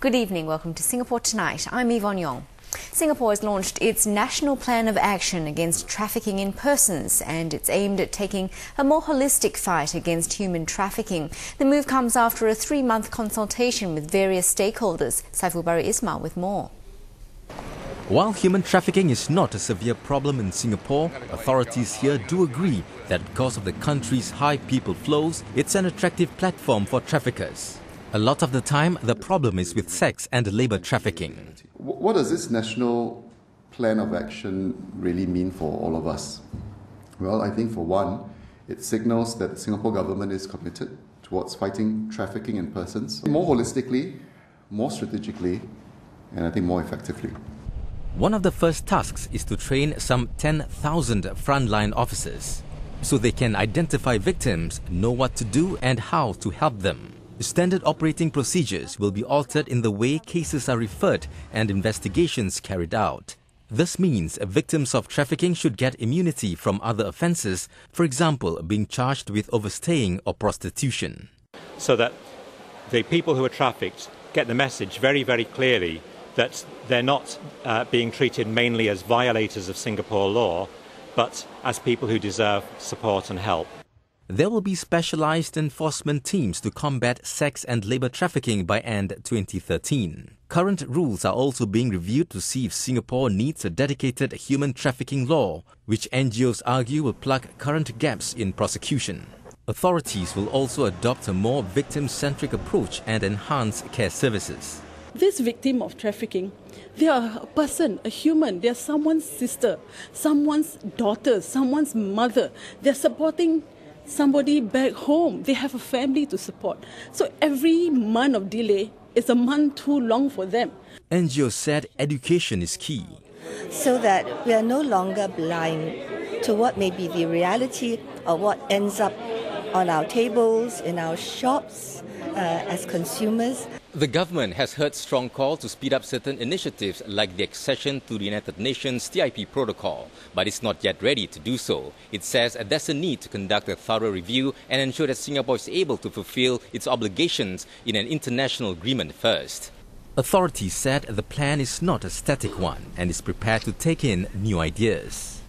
Good evening, welcome to Singapore Tonight. I'm Yvonne Yong. Singapore has launched its National Plan of Action against trafficking in persons, and it's aimed at taking a more holistic fight against human trafficking. The move comes after a 3-month consultation with various stakeholders. Saiful Bari Ismail with more. While human trafficking is not a severe problem in Singapore, authorities here do agree that because of the country's high people flows, it's an attractive platform for traffickers. A lot of the time, the problem is with sex and labour trafficking. What does this national plan of action really mean for all of us? Well, I think for one, it signals that the Singapore government is committed towards fighting trafficking in persons more holistically, more strategically, and I think more effectively. One of the first tasks is to train some 10,000 frontline officers so they can identify victims, know what to do and how to help them. Standard operating procedures will be altered in the way cases are referred and investigations carried out. This means victims of trafficking should get immunity from other offences, for example, being charged with overstaying or prostitution. So that the people who are trafficked get the message very, very clearly that they're not being treated mainly as violators of Singapore law, but as people who deserve support and help. There will be specialised enforcement teams to combat sex and labour trafficking by end 2013. Current rules are also being reviewed to see if Singapore needs a dedicated human trafficking law, which NGOs argue will plug current gaps in prosecution. Authorities will also adopt a more victim-centric approach and enhance care services. This victim of trafficking, they are a person, a human. They are someone's sister, someone's daughter, someone's mother. They are supporting somebody back home. They have a family to support. So every month of delay is a month too long for them. NGO said education is key. So that we are no longer blind to what may be the reality of what ends up on our tables, in our shops, as consumers. The government has heard strong calls to speed up certain initiatives like the accession to the United Nations TIP protocol, but it's not yet ready to do so. It says there's a need to conduct a thorough review and ensure that Singapore is able to fulfill its obligations in an international agreement first. Authorities said the plan is not a static one and is prepared to take in new ideas.